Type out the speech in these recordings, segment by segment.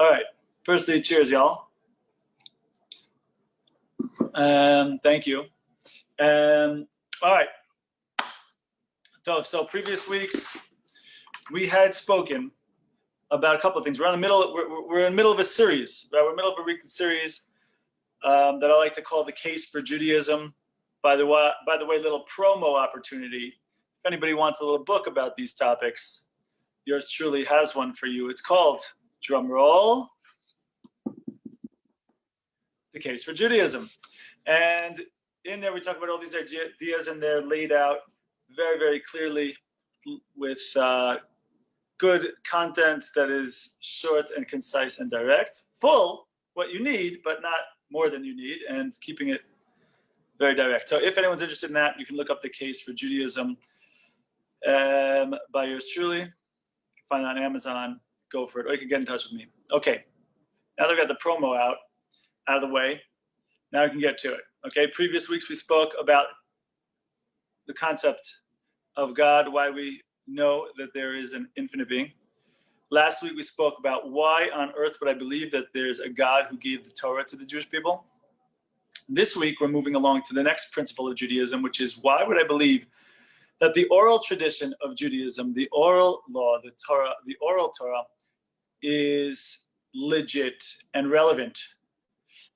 All right. Firstly, cheers, y'all. Thank you. All right. So previous weeks, we had spoken about a couple of things. We're in the middle of a series. Right? We're in the middle of a weekly series that I like to call the Case for Judaism. By the way, little promo opportunity. If anybody wants a little book about these topics, yours truly has one for you. It's called, drum roll, The Case for Judaism. And in there, we talk about all these ideas, and they're laid out very, very clearly with good content that is short and concise and direct, full what you need, but not more than you need, and keeping it very direct. So if anyone's interested in that, you can look up The Case for Judaism by yours truly. You can find it on Amazon. Go for it, or you can get in touch with me. Okay, now that we got the promo out of the way, now we can get to it. Okay, previous weeks we spoke about the concept of God, why we know that there is an infinite being. Last week we spoke about why on earth would I believe that there's a God who gave the Torah to the Jewish people. This week we're moving along to the next principle of Judaism, which is why would I believe that the oral tradition of Judaism, the oral law, the Torah, the oral Torah, is legit and relevant.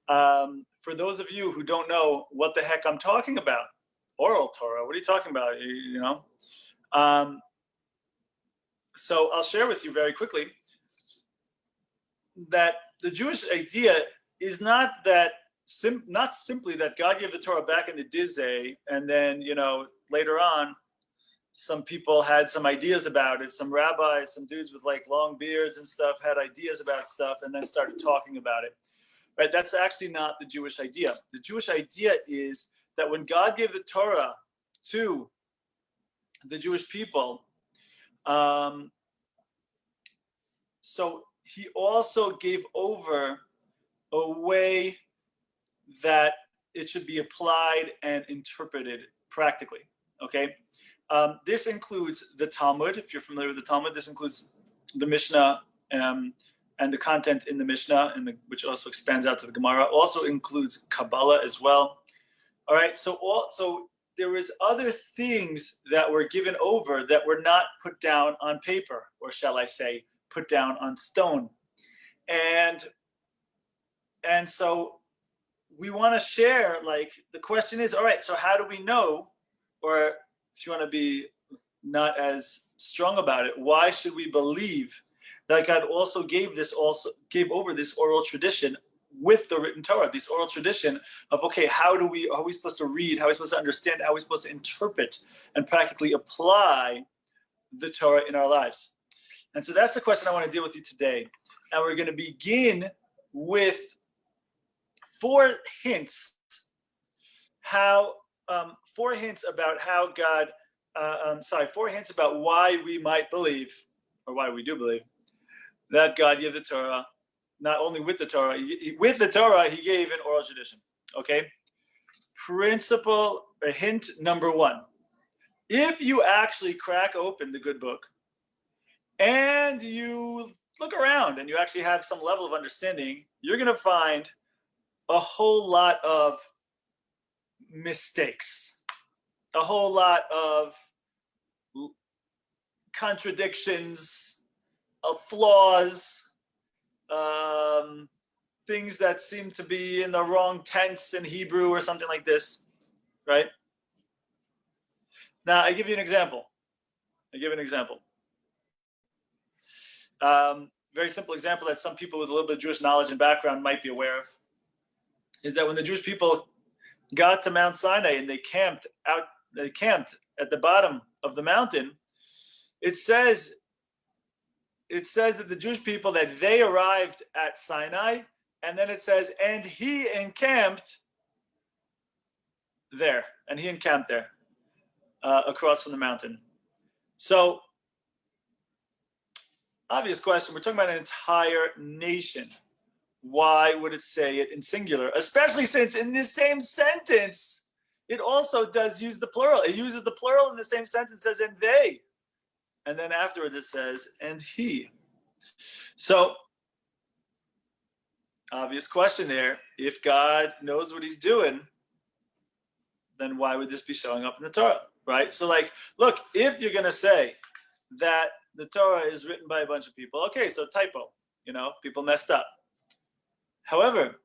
For those of you who don't know what the heck I'm talking about, oral Torah, what are you talking about? You know? So I'll share with you very quickly that the Jewish idea is not that not simply that God gave the Torah back in the Dizay, and then, you know, later on, some people had some ideas about it. Some rabbis, some dudes with like long beards and stuff had ideas about stuff and then started talking about it. Right? That's actually not the Jewish idea. The Jewish idea is that when God gave the Torah to the Jewish people, so he also gave over a way that it should be applied and interpreted practically, okay? This includes the Talmud. If you're familiar with the Talmud, this includes the Mishnah and the content in the Mishnah, which also expands out to the Gemara. Also includes Kabbalah as well. All right, so there is other things that were given over that were not put down on paper, or shall I say, put down on stone. And so we want to share, like, the question is, all right, so how do we know, or if you want to be not as strong about it, why should we believe that God also gave over this oral tradition with the written Torah, this oral tradition of, okay, how are we supposed to read, how are we supposed to understand, how are we supposed to interpret and practically apply the Torah in our lives? And so that's the question I want to deal with you today. And we're going to begin with four hints about why we might believe, or why we do believe, that God gave the Torah, not only with the Torah, he gave an oral tradition, okay? Hint number one. If you actually crack open the good book and you look around and you actually have some level of understanding, you're going to find a whole lot of mistakes, a whole lot of contradictions, of flaws, things that seem to be in the wrong tense in Hebrew or something like this, right? Now, I give you an example. Very simple example that some people with a little bit of Jewish knowledge and background might be aware of is that when the Jewish people got to Mount Sinai and they camped at the bottom of the mountain, it says that the Jewish people, that they arrived at Sinai, and then it says, and he encamped there, across from the mountain. So, obvious question, we're talking about an entire nation. Why would it say it in singular? Especially since in this same sentence, it also does use the plural. It uses the plural in the same sentence as in they. And then afterwards it says, and he. So obvious question there. If God knows what he's doing, then why would this be showing up in the Torah, right? So like, look, if you're going to say that the Torah is written by a bunch of people, okay, so typo, people messed up. However,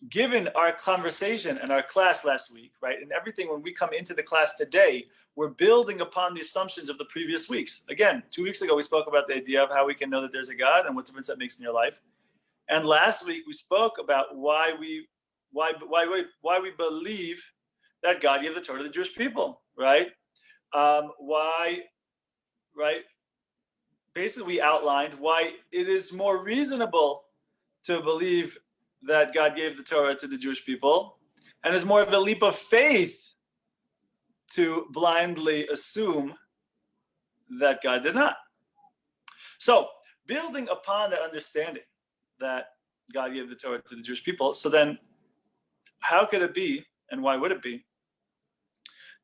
given our conversation and our class last week, right, and everything when we come into the class today, we're building upon the assumptions of the previous weeks. Again, 2 weeks ago, we spoke about the idea of how we can know that there's a God and what difference that makes in your life. And last week, we spoke about why we believe that God gave the Torah to the Jewish people, right? Right? Basically, we outlined why it is more reasonable to believe that God gave the Torah to the Jewish people, and is more of a leap of faith to blindly assume that God did not. So, building upon that understanding that God gave the Torah to the Jewish people, so then how could it be, and why would it be,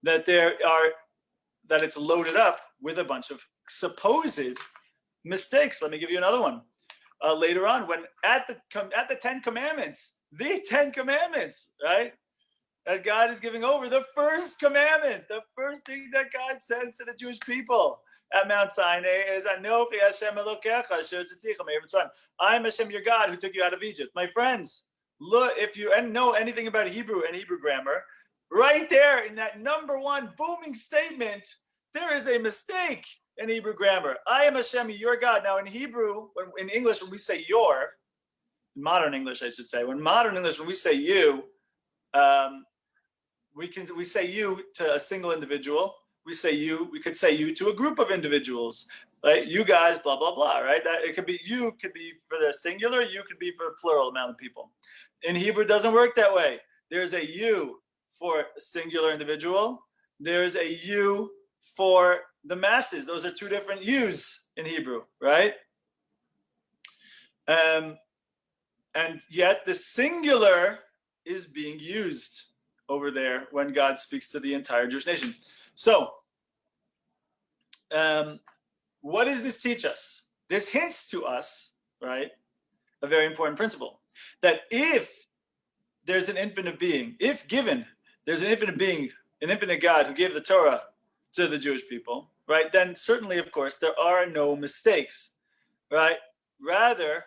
that it's loaded up with a bunch of supposed mistakes? Let me give you another one. Later on, when at the Ten Commandments, right? That God is giving over the first commandment, the first thing that God says to the Jewish people at Mount Sinai is, Anochi Hashem Elokecha asher tzidticha me'eretz. I'm Hashem your God who took you out of Egypt. My friends, look, if you know anything about Hebrew and Hebrew grammar, right there in that number one booming statement, there is a mistake in Hebrew grammar. I am Hashem, your God. Now in Hebrew, in English, when we say your, in modern English, I should say, when we say you, we say you to a single individual. We could say you to a group of individuals, right? You guys, blah, blah, blah, right? It could be you could be for the singular, you could be for a plural amount of people. In Hebrew, it doesn't work that way. There's a you for a singular individual. There's a you for the masses. Those are two different yous in Hebrew, right? And yet the singular is being used over there when God speaks to the entire Jewish nation. So, what does this teach us? This hints to us, right, a very important principle, that if there's an infinite being, there's an infinite being, an infinite God who gave the Torah to the Jewish people, right, then certainly, of course, there are no mistakes, right? Rather,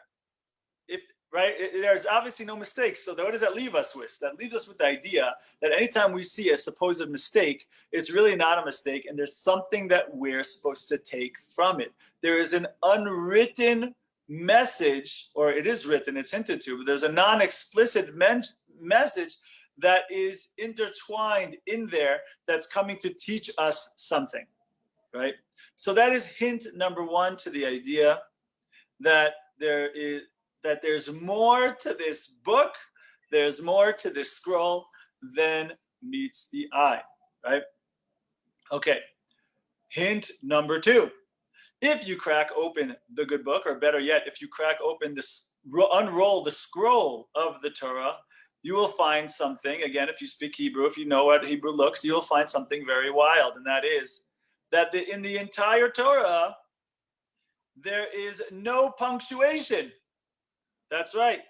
there's obviously no mistakes. So what does that leave us with? That leaves us with the idea that anytime we see a supposed mistake, it's really not a mistake, and there's something that we're supposed to take from it. There is an unwritten message, or it is written, it's hinted to, but there's a non-explicit message that is intertwined in there that's coming to teach us something, right? So that is hint number one to the idea that there's more to this book, there's more to this scroll than meets the eye, right? Okay, hint number two. If you crack open the good book, or better yet, if you crack open unroll the scroll of the Torah, you will find something, again, if you speak Hebrew, if you know what Hebrew looks, you'll find something very wild, and that is that in the entire Torah, there is no punctuation. That's right.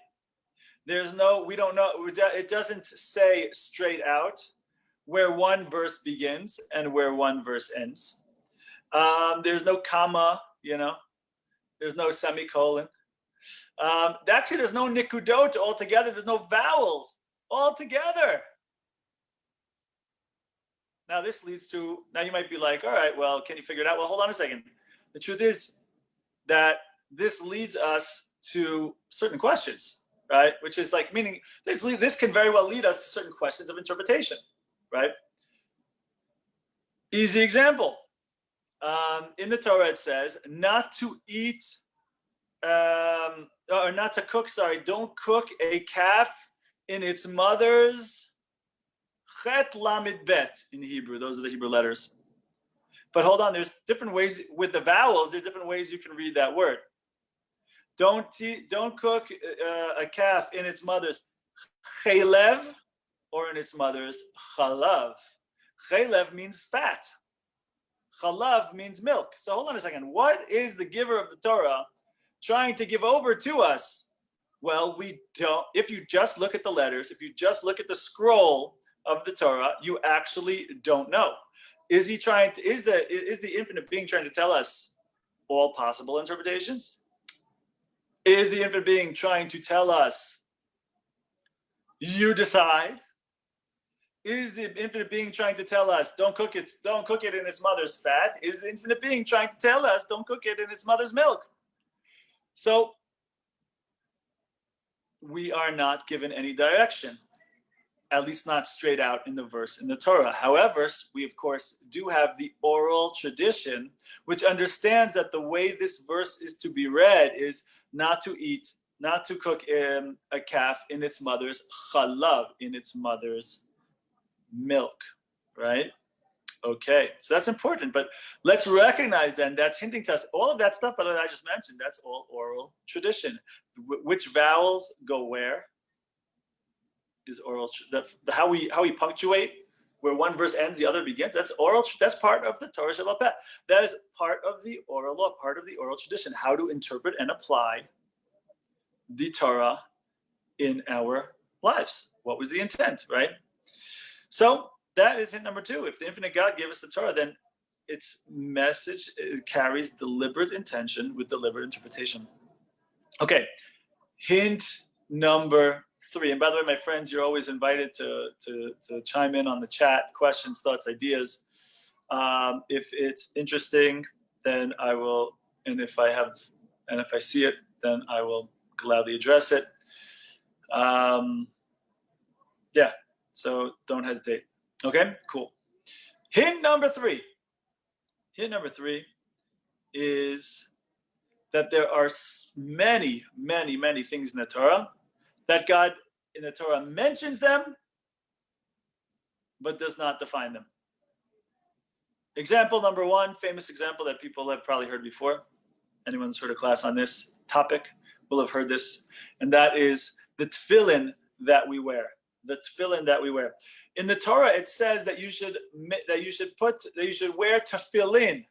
We don't know, it doesn't say straight out where one verse begins and where one verse ends. There's no comma, there's no semicolon. Actually, there's no nikudot altogether. There's no vowels altogether. Now this leads to, now you might be like, all right, well, can you figure it out? Well, hold on a second. The truth is that this leads us to certain questions, right? Which is like, meaning this can very well lead us to certain questions of interpretation, right? Easy example. In the Torah, it says not to eat, or not to cook, don't cook a calf in its mother's chet lamed bet in Hebrew. Those are the Hebrew letters. But hold on, there's different ways with the vowels. There's different ways you can read that word. Don't cook a calf in its mother's chelev or in its mother's chalav. Chelev means fat. Chalav means milk. So hold on a second. What is the giver of the Torah trying to give over to us Well, we don't. If you just look at the letters, if you just look at the scroll of the Torah, you actually don't know. Is he trying to? Is the infinite being trying to tell us all possible interpretations? Is the infinite being trying to tell us, you decide? Is the infinite being trying to tell us, don't cook it in its mother's fat? Is the infinite being trying to tell us, don't cook it in its mother's milk? So we are not given any direction, at least not straight out in the verse in the Torah. However, we of course do have the oral tradition, which understands that the way this verse is to be read is not to cook a calf in its mother's chalav, in its mother's milk, right? Okay, so that's important, but let's recognize then that's hinting to us, all of that stuff that I just mentioned, that's all oral tradition. Which vowels go where is oral, how we punctuate, where one verse ends, the other begins, that's oral, that's part of the Torah Shabbat Peh. That is part of the oral law, part of the oral tradition, how to interpret and apply the Torah in our lives. What was the intent, right? So that is hint number 2. If the infinite God gave us the Torah, then its message carries deliberate intention with deliberate interpretation. Okay, hint number 3. And by the way, my friends, you're always invited to chime in on the chat, questions, thoughts, ideas. If it's interesting, then I will, and if I see it, then I will gladly address it. Yeah. So don't hesitate. Okay, cool. Hint number 3. Hint number 3 is that there are many, many, many things in the Torah that God in the Torah mentions them, but does not define them. Example number 1, famous example that people have probably heard before. Anyone who's heard a class on this topic will have heard this, and that is the tefillin that we wear. The tefillin that we wear. In the Torah, it says that you should wear tefillin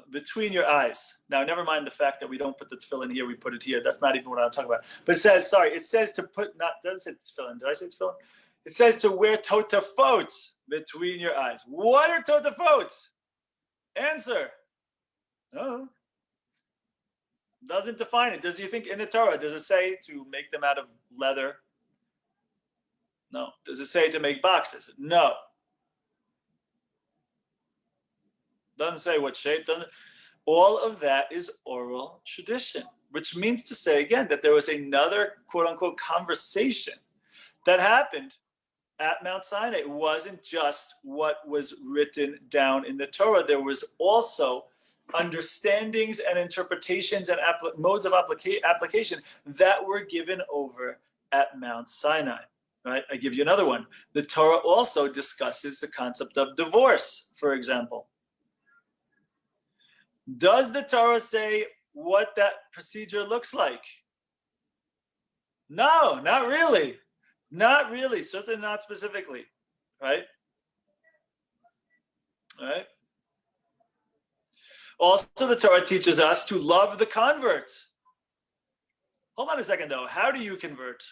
between your eyes. Now, never mind the fact that we don't put the tefillin here; we put it here. That's not even what I'm talking about. But it says to put, doesn't say tefillin? Did I say tefillin? It says to wear totafot between your eyes. What are totafot? Answer. Oh. Doesn't define it. Does you think in the Torah, does it say to make them out of leather? No. Does it say to make boxes? No. Doesn't say what shape. All of that is oral tradition, which means to say, again, that there was another quote-unquote conversation that happened at Mount Sinai. It wasn't just what was written down in the Torah. There was also understandings and interpretations and modes of application that were given over at Mount Sinai. Right? I give you another one. The Torah also discusses the concept of divorce, for example. Does the Torah say what that procedure looks like? No, not really. Not really. Certainly not specifically. Right? Right? Also, the Torah teaches us to love the convert. Hold on a second, though. How do you convert?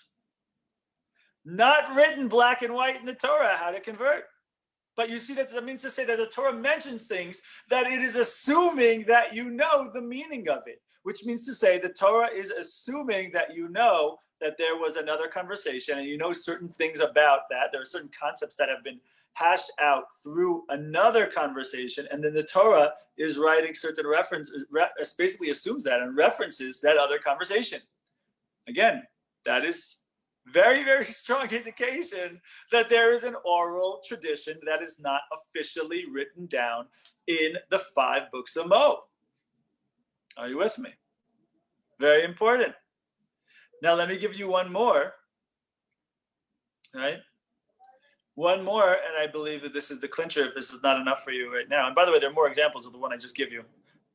Not written black and white in the Torah how to convert. But you see that means to say that the Torah mentions things that it is assuming that you know the meaning of it, which means to say the Torah is assuming that you know that there was another conversation and you know certain things about that. There are certain concepts that have been hashed out through another conversation, and then the Torah is writing certain references, basically assumes that and references that other conversation. Again, that is very, very strong indication that there is an oral tradition that is not officially written down in the 5 books of Mo. Are you with me? Very important. Now, let me give you one more, right? One more, and I believe that this is the clincher if this is not enough for you right now. And by the way, there are more examples of the one I just give you.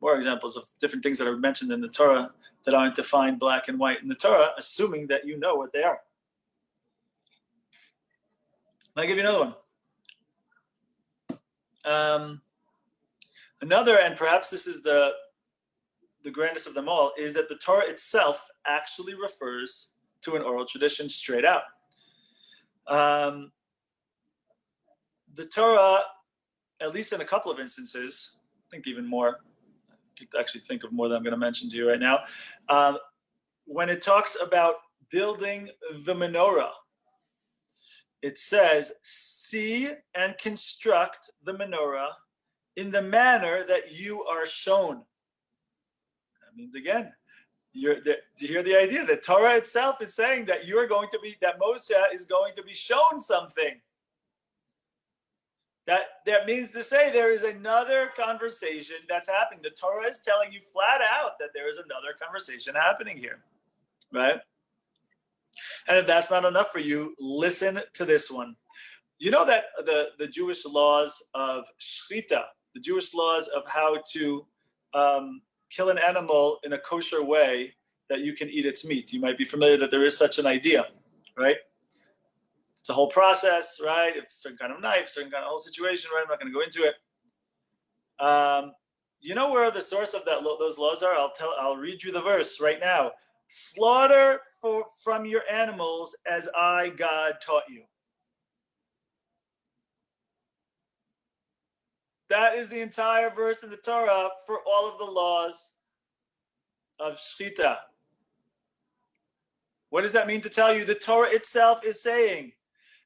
More examples of different things that are mentioned in the Torah that aren't defined black and white in the Torah, assuming that you know what they are. I'll give you another one. Another, and perhaps this is the the grandest of them all, is that the Torah itself actually refers to an oral tradition straight out. The Torah, at least in a couple of instances, I think even more, I could actually think of more than I'm going to mention to you right now, when it talks about building the menorah, it says, see and construct the menorah in the manner that you are shown. That means, again, do you hear the idea? The Torah itself is saying that that Moshe is going to be shown something. That means to say there is another conversation that's happening. The Torah is telling you flat out that there is another conversation happening here, right? And if that's not enough for you, listen to this one. You know that the Jewish laws of shchita, the Jewish laws of how to kill an animal in a kosher way that you can eat its meat. You might be familiar that there is such an idea, right? It's a whole process, right? It's a certain kind of knife, certain kind of whole situation, right? I'm not going to go into it. You know where the source of those laws are? I'll read you the verse right now. Slaughter from your animals as I, God, taught you. That is the entire verse in the Torah for all of the laws of shchita. What does that mean to tell you? The Torah itself is saying,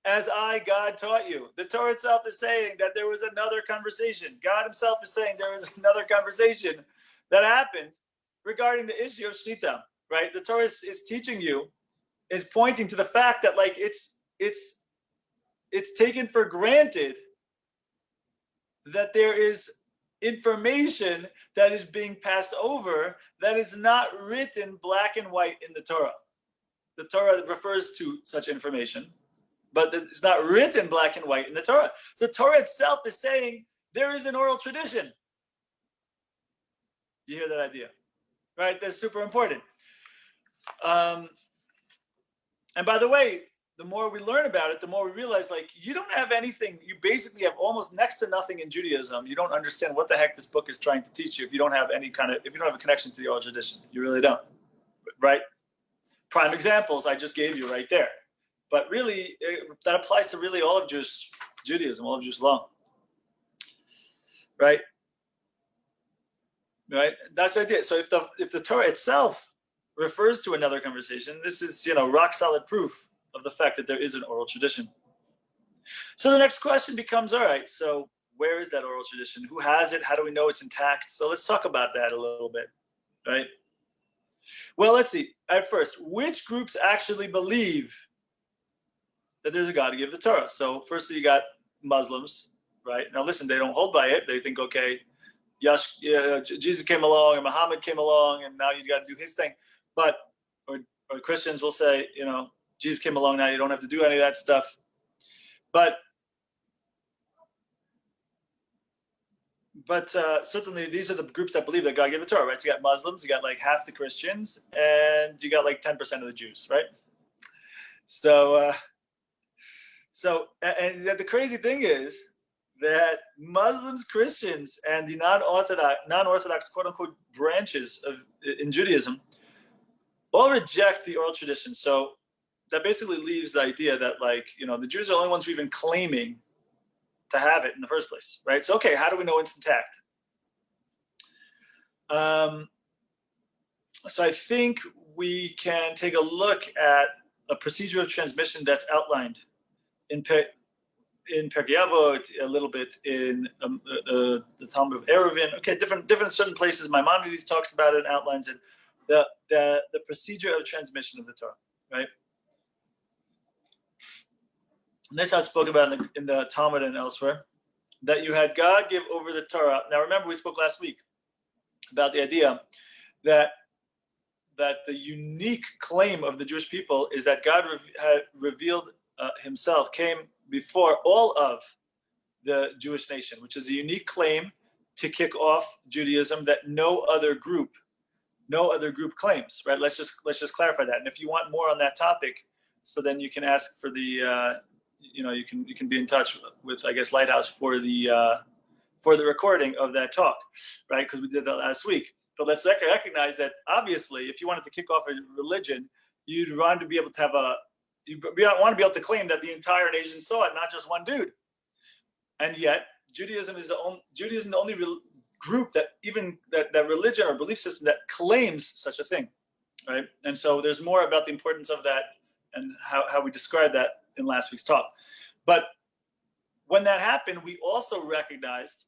as I, God, taught you. The Torah itself is saying that there was another conversation. God himself is saying there was another conversation that happened regarding the issue of shchita, right? The Torah is teaching you, is pointing to the fact that like it's taken for granted that there is information that is being passed over that is not written black and white in the Torah. The Torah refers to such information, but it's not written black and white in the Torah. So the Torah itself is saying there is an oral tradition. You hear that idea, right? That's super important. And by the way, the more we learn about it, the more we realize, like, you don't have anything. You basically have almost next to nothing in Judaism. You don't understand what the heck this book is trying to teach you if you don't have if you don't have a connection to the oral tradition. You really don't, right? Prime examples I just gave you right there. But really, that applies to really all of Judaism, all of Jewish law, right? Right. That's the idea. So if the Torah itself refers to another conversation, this is rock solid proof of the fact that there is an oral tradition. So the next question becomes, all right, so where is that oral tradition? Who has it? How do we know it's intact? So let's talk about that a little bit, right? Well, let's see. At first, which groups actually believe that there's a God to give the Torah? So firstly, you got Muslims, right? Now listen, they don't hold by it. They think, okay, Jesus came along and Muhammad came along and now you got to do his thing. But, or Christians will say, Jesus came along, now you don't have to do any of that stuff. But certainly these are the groups that believe that God gave the Torah, right? So you got Muslims, you got like half the Christians, and you got like 10% of the Jews, right? So the crazy thing is that Muslims, Christians, and the non-Orthodox quote unquote branches in Judaism all reject the oral tradition. So that basically leaves the idea that the Jews are the only ones who are even claiming to have it in the first place, right? So, okay, how do we know it's intact? So I think we can take a look at a procedure of transmission that's outlined in Pirkei Avot, a little bit in the Talmud of Eruvin. Okay, different certain places. Maimonides talks about it and outlines it. The procedure of transmission of the Torah, right? And this is how it's spoken about in the Talmud and elsewhere, that you had God give over the Torah. Now remember, we spoke last week about the idea that the unique claim of the Jewish people is that God had revealed himself, came before all of the Jewish nation, which is a unique claim to kick off Judaism that no other group claims, right? Let's just clarify that. And if you want more on that topic, so then you can ask for the you can be in touch with, I guess, Lighthouse for the recording of that talk, right? Because we did that last week. But let's recognize that obviously, if you wanted to kick off a religion, you'd want to be able to have you want to be able to claim that the entire nation saw it, not just one dude. And yet, Judaism is the only group that even that religion or belief system that claims such a thing, right? And so there's more about the importance of that and how we described that in last week's talk. But when that happened, we also recognized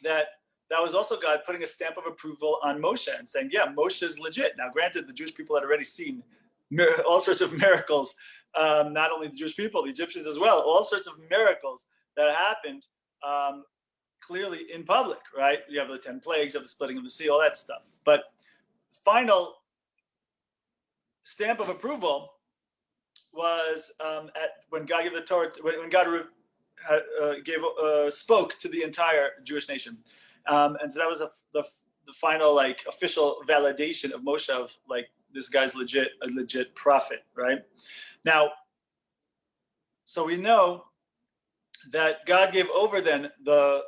that was also God putting a stamp of approval on Moshe and saying, yeah, Moshe is legit. Now, granted, the Jewish people had already seen all sorts of miracles, not only the Jewish people, the Egyptians as well, all sorts of miracles that happened clearly in public, right? You have the 10 plagues, you have the splitting of the sea, all that stuff. But final stamp of approval was when God gave the Torah, when God spoke to the entire Jewish nation. And so that was the final official validation of Moshe of this guy's a legit prophet, right? Now, so we know that God gave over then the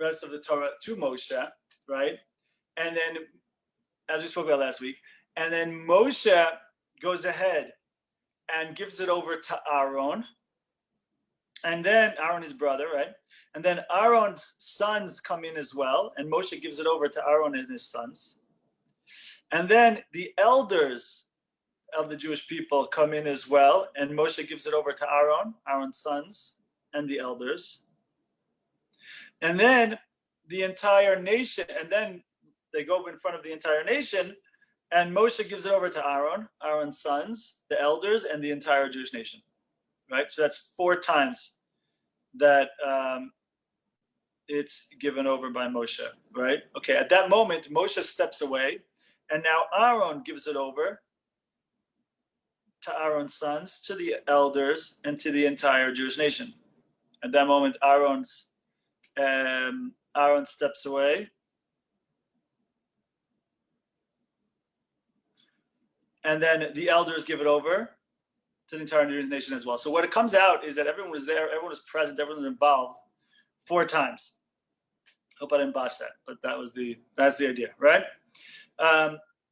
rest of the Torah to Moshe, right? And then, as we spoke about last week, and then Moshe goes ahead and gives it over to Aaron. And then Aaron, his brother, right? And then Aaron's sons come in as well, and Moshe gives it over to Aaron and his sons. And then the elders of the Jewish people come in as well, and Moshe gives it over to Aaron, Aaron's sons, and the elders. And then the entire nation, and then they go in front of the entire nation, and Moshe gives it over to Aaron, Aaron's sons, the elders, and the entire Jewish nation, right? So that's 4 times that it's given over by Moshe, right? Okay, at that moment, Moshe steps away, and now Aaron gives it over to Aaron's sons, to the elders, and to the entire Jewish nation. At that moment, Aaron steps away, and then the elders give it over to the entire Jewish nation as well. So what it comes out is that everyone was there, everyone was present, everyone was involved 4 times. Hope I didn't botch that, but that's the idea, right?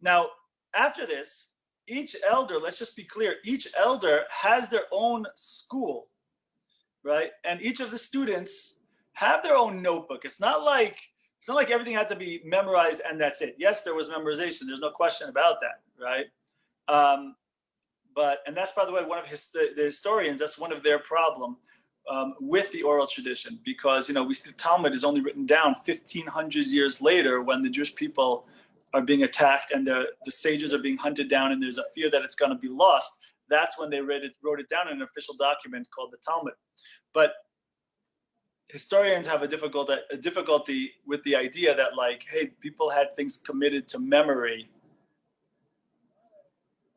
Now, after this, each elder, let's just be clear, each elder has their own school, right? And each of the students have their own notebook. It's not like everything had to be memorized and that's it. Yes, there was memorization. There's no question about that, right? And that's, by the way, one of the historians, that's one of their problem with the oral tradition, because, we see the Talmud is only written down 1,500 years later when the Jewish people are being attacked and the sages are being hunted down and there's a fear that it's going to be lost. That's when they wrote it down in an official document called the Talmud. But historians have a difficulty with the idea that hey, people had things committed to memory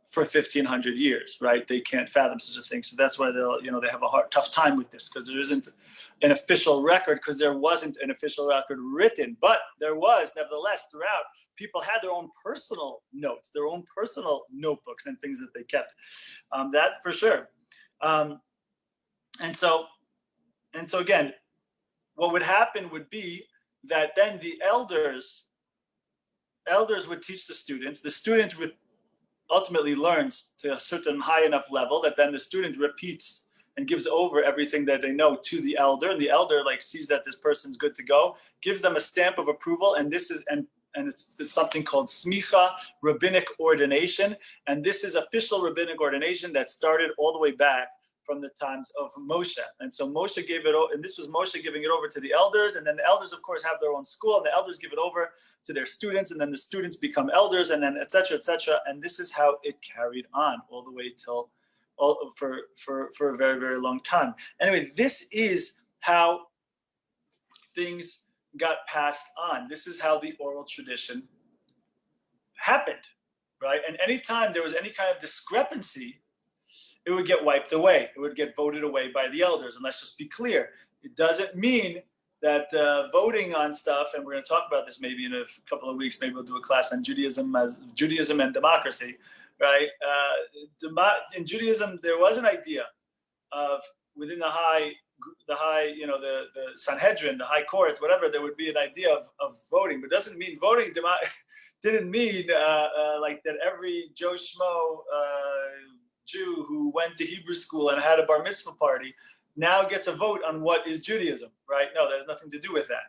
for 1,500 years, right? They can't fathom such a thing. So that's why they have a tough time with this, because there isn't an official record, because there wasn't an official record written, but there was, nevertheless, throughout, people had their own personal notes, their own personal notebooks and things that they kept. That for sure. And so again, what would happen would be that then the elders would teach the student would ultimately learns to a certain high enough level that then the student repeats and gives over everything that they know to the elder, and the elder sees that this person's good to go, gives them a stamp of approval, and this is it's something called smicha, rabbinic ordination, and this is official rabbinic ordination that started all the way back from the times of Moshe. And so Moshe gave it, and this was Moshe giving it over to the elders, and then the elders, of course, have their own school, and the elders give it over to their students, and then the students become elders, and then et cetera, and this is how it carried on all the way till for a very, very long time. Anyway, this is how things got passed on. This is how the oral tradition happened, right? And anytime there was any kind of discrepancy, it would get wiped away. It would get voted away by the elders. And let's just be clear. It doesn't mean that voting on stuff, and we're going to talk about this maybe in a couple of weeks, maybe we'll do a class on Judaism and democracy, right? In Judaism, there was an idea of within the Sanhedrin, the high court, whatever, there would be an idea of voting, but it doesn't mean voting didn't mean like that every Joe Schmo Jew who went to Hebrew school and had a bar mitzvah party now gets a vote on what is Judaism, right? No, that has nothing to do with that.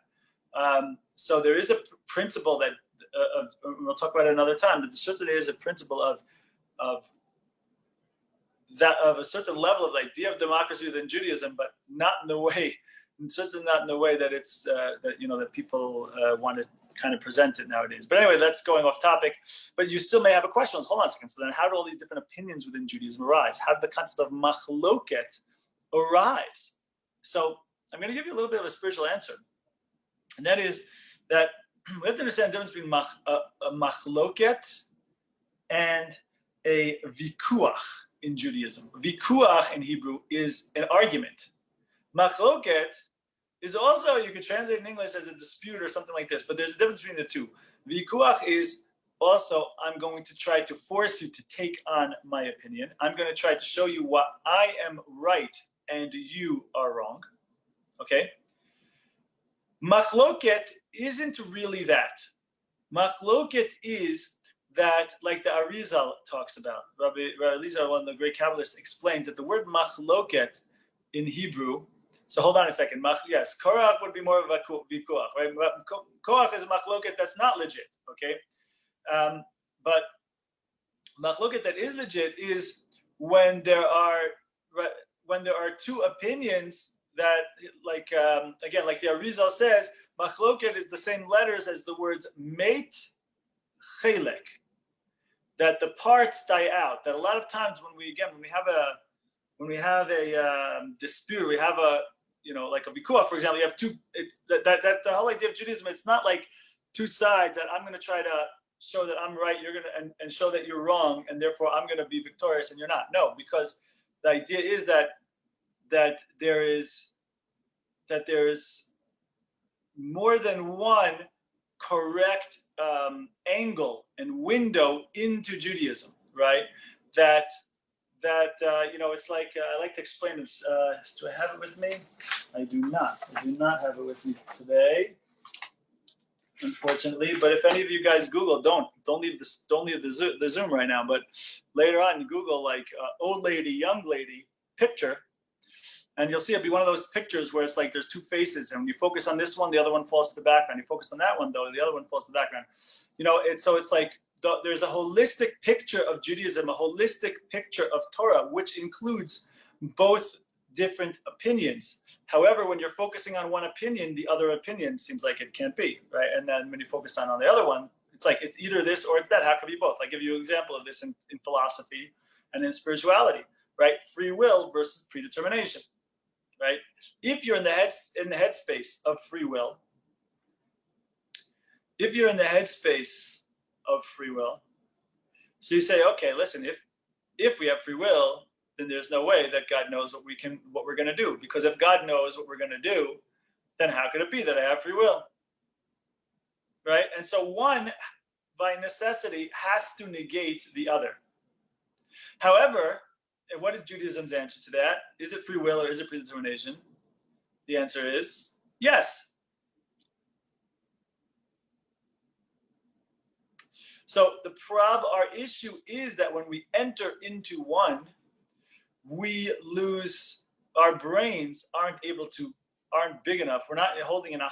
So there is a principle that we'll talk about it another time, but certainly there is a principle of a certain level of the idea of democracy within Judaism, but not in the way, and certainly not in the way that it's that people want to kind of present it nowadays. But anyway, that's going off topic. But you still may have a question. Hold on a second. So then, how do all these different opinions within Judaism arise? How did the concept of machloket arise? So I'm going to give you a little bit of a spiritual answer, and that is that we have to understand the difference between a machloket and a vikuach in Judaism. Vikuach in Hebrew is an argument. Machloket is also, you could translate in English as a dispute or something like this, but there's a difference between the two. Vikuach is also, I'm going to try to force you to take on my opinion. I'm going to try to show you what I am right and you are wrong. Okay? Machloket isn't really that. Machloket is that, like the Arizal talks about. Rabbi Arizal, one of the great Kabbalists, explains that the word machloket in Hebrew. So hold on a second. Yes, korach would be more of a vikuach, right? Korach is a machloket that's not legit, okay? But machloket that is legit is when there are two opinions that, like again, like the Arizal says, machloket is the same letters as the words mate, chelek. That the parts die out. That a lot of times when we have a dispute, we have a like a vikuah, for example, you have two. That the whole idea of Judaism. It's not like two sides that I'm going to try to show that I'm right, you're going to and show that you're wrong, and therefore I'm going to be victorious and you're not. No, because the idea is that there is more than one correct angle and window into Judaism, right? That it's like I like to explain this. Do I have it with me? I do not. I do not have it with me today, unfortunately. But if any of you guys Google, don't leave the Zoom right now. But later on, you Google like old lady, young lady picture. And you'll see it'll be one of those pictures where it's like there's two faces, and when you focus on this one, the other one falls to the background. You focus on that one, though, the other one falls to the background. It's like there's a holistic picture of Judaism, a holistic picture of Torah, which includes both different opinions. However, when you're focusing on one opinion, the other opinion seems like it can't be, right? And then when you focus on the other one, it's like it's either this or it's that. How could it be both? I give you an example of this in philosophy and in spirituality, right? Free will versus predetermination. Right? If you're in the headspace of free will, so you say, okay, listen, if we have free will, then there's no way that God knows what we're going to do. Because if God knows what we're going to do, then how could it be that I have free will? Right? And so one, by necessity, has to negate the other. However, and what is Judaism's answer to that? Is it free will or is it predetermination? The answer is yes. So our issue is that when we enter into one, we lose, our brains aren't big enough. We're not holding in a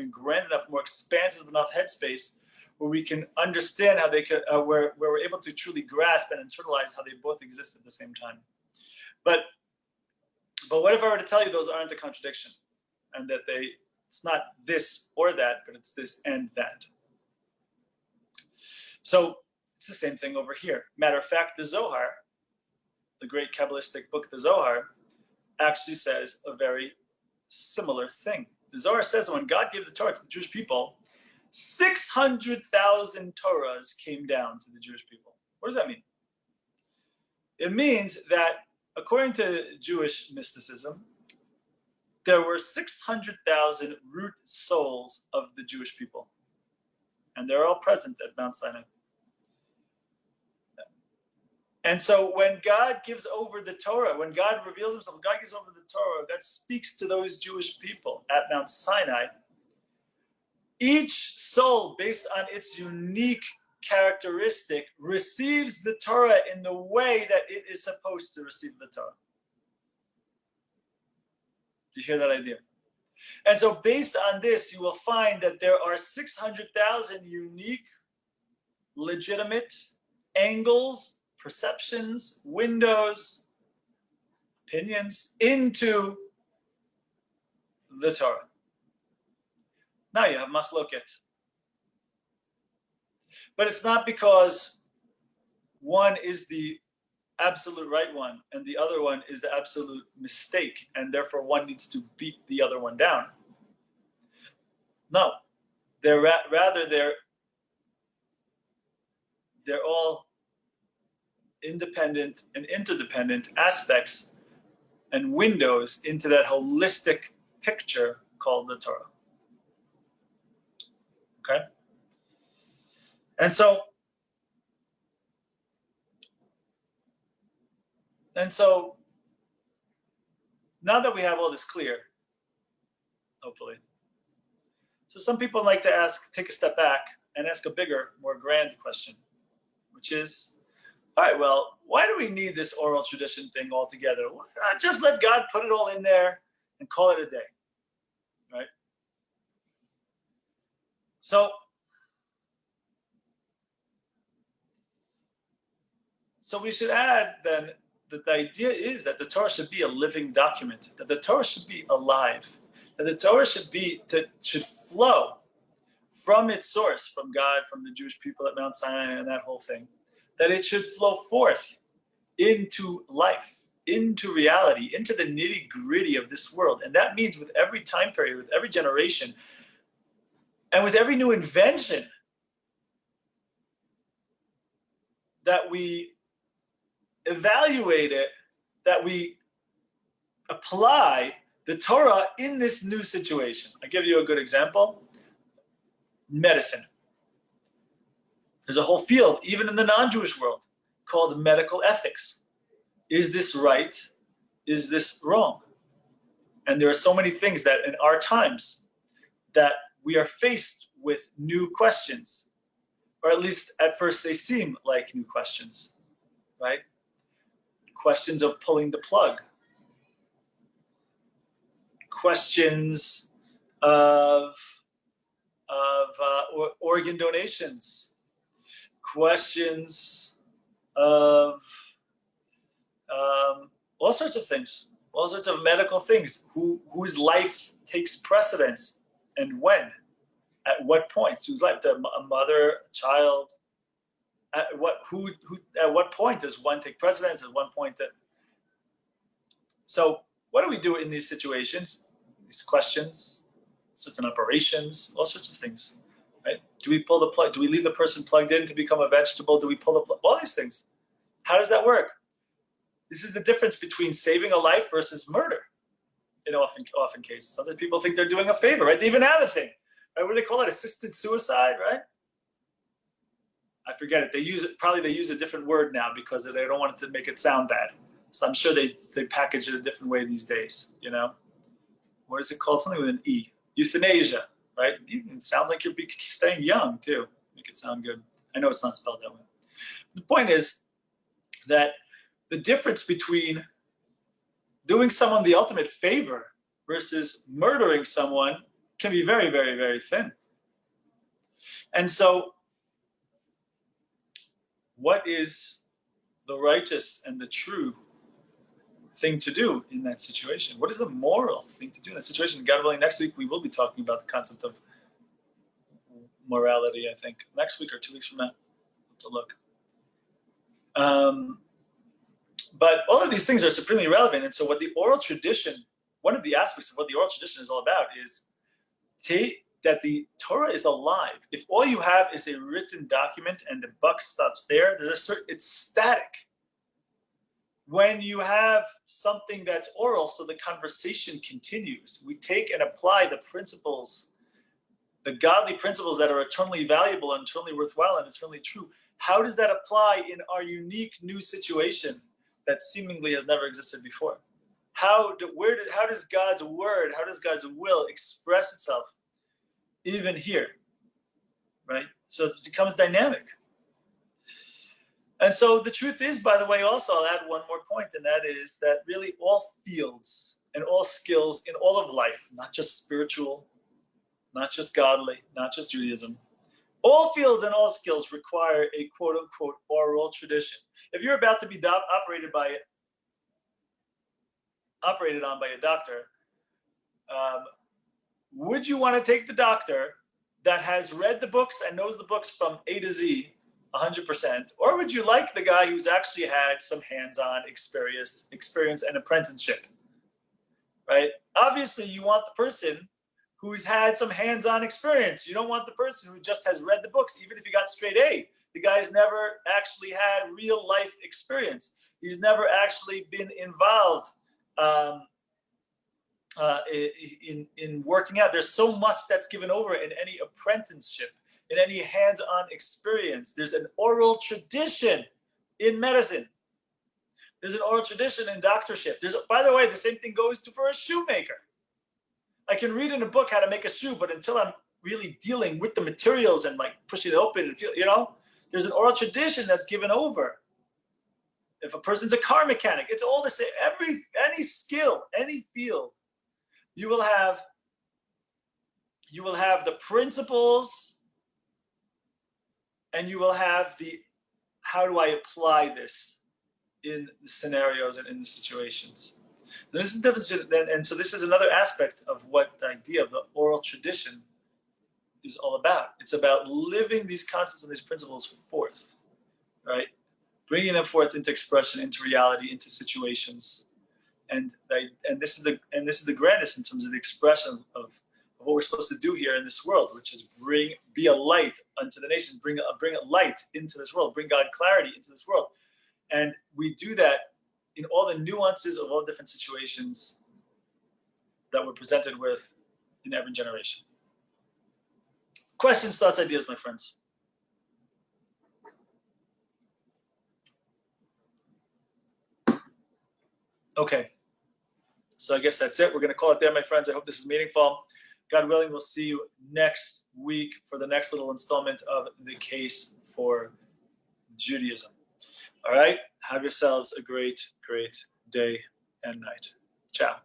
grand enough, more expansive enough headspace where we can understand how they could, where we're able to truly grasp and internalize how they both exist at the same time. But what if I were to tell you those aren't a contradiction, and that it's not this or that, but it's this and that? So it's the same thing over here. Matter of fact, the Zohar, the great Kabbalistic book, the Zohar, actually says a very similar thing. The Zohar says that when God gave the Torah to the Jewish people, 600,000 Torahs came down to the Jewish people. What does that mean? It means that according to Jewish mysticism, there were 600,000 root souls of the Jewish people. And they're all present at Mount Sinai. And so when God gives over the Torah, when God reveals himself, God gives over the Torah, God speaks to those Jewish people at Mount Sinai. Each soul, based on its unique characteristic, receives the Torah in the way that it is supposed to receive the Torah. Do you hear that idea? And so based on this, you will find that there are 600,000 unique, legitimate angles, perceptions, windows, opinions into the Torah. Now you have machloket. But it's not because one is the absolute right one and the other one is the absolute mistake, and therefore one needs to beat the other one down. No, they're all independent and interdependent aspects and windows into that holistic picture called the Torah. Okay? And so now that we have all this clear, hopefully. So some people like to take a step back and ask a bigger, more grand question, which is, all right, well, why do we need this oral tradition thing altogether? Why not just let God put it all in there and call it a day, right? So we should add then that the idea is that the Torah should be a living document, that the Torah should be alive, that the Torah should flow from its source, from God, from the Jewish people at Mount Sinai and that whole thing, that it should flow forth into life, into reality, into the nitty-gritty of this world. And that means with every time period, with every generation, and with every new invention that we evaluate it, that we apply the Torah in this new situation. I'll give you a good example. Medicine. There's a whole field, even in the non-Jewish world, called medical ethics. Is this right? Is this wrong? And there are so many things that in our times that we are faced with new questions, or at least at first they seem like new questions, right? Questions of pulling the plug, questions of organ donations, questions of all sorts of things, all sorts of medical things. Whose life takes precedence and when? At what point? Whose life? A mother, a child. At what point does one take precedence? At one point So what do we do in these situations? These questions, certain operations, all sorts of things, right? Do we pull the plug? Do we leave the person plugged in to become a vegetable? Do we pull the plug? All these things. How does that work? This is the difference between saving a life versus murder in often cases. Sometimes people think they're doing a favor, right? They even have a thing, right? What do they call it? Assisted suicide, right? I forget it. They use a different word now because they don't want it to make it sound bad. So I'm sure they package it a different way these days, you know? What is it called? Something with an E. Euthanasia, right? It sounds like you're staying young too. Make it sound good. I know it's not spelled that way. The point is that the difference between doing someone the ultimate favor versus murdering someone can be very, very, very thin. And so what is the righteous and the true thing to do in that situation? What is the moral thing to do in that situation? God willing, next week we will be talking about the concept of morality, I think. Next week or 2 weeks from now. To look. But all of these things are supremely relevant. And so what the oral tradition, one of the aspects of what the oral tradition is all about is that the Torah is alive. If all you have is a written document and the buck stops there, it's static. When you have something that's oral, so the conversation continues. We take and apply the principles, the godly principles that are eternally valuable and eternally worthwhile and eternally true. How does that apply in our unique new situation that seemingly has never existed before? How does God's word, how does God's will express itself even here, right? So it becomes dynamic. And so the truth is, by the way, also I'll add one more point, and that is that really all fields and all skills in all of life, not just spiritual, not just godly, not just Judaism, all fields and all skills require a quote unquote oral tradition. If you're about to be operated on by a doctor, would you want to take the doctor that has read the books and knows the books from A to Z 100%, or would you like the guy who's actually had some hands-on experience and apprenticeship, right? Obviously, you want the person who's had some hands-on experience. You don't want the person who just has read the books, even if he got straight A. The guy's never actually had real life experience. He's never actually been involved in working out. There's so much that's given over in any apprenticeship, in any hands-on experience. There's an oral tradition in medicine. There's an oral tradition in doctorship. By the way, the same thing goes for a shoemaker. I can read in a book how to make a shoe, but until I'm really dealing with the materials and like pushing it open and feel, there's an oral tradition that's given over. If a person's a car mechanic, it's all the same. Any skill, any field, you will have the principles, and you will have the how do I apply this in the scenarios and in the situations. And this is the difference, and so this is another aspect of what the idea of the oral tradition is all about. It's about living these concepts and these principles forth, right? Bringing them forth into expression, into reality, into situations, and this is the grandest in terms of the expression of what we're supposed to do here in this world, which is be a light unto the nations, bring a light into this world, bring God clarity into this world, and we do that in all the nuances of all different situations that we're presented with in every generation. Questions, thoughts, ideas, my friends? Okay, so I guess that's it. We're going to call it there, my friends. I hope this is meaningful. God willing, we'll see you next week for the next little installment of the case for Judaism. All right, have yourselves a great, great day and night. Ciao.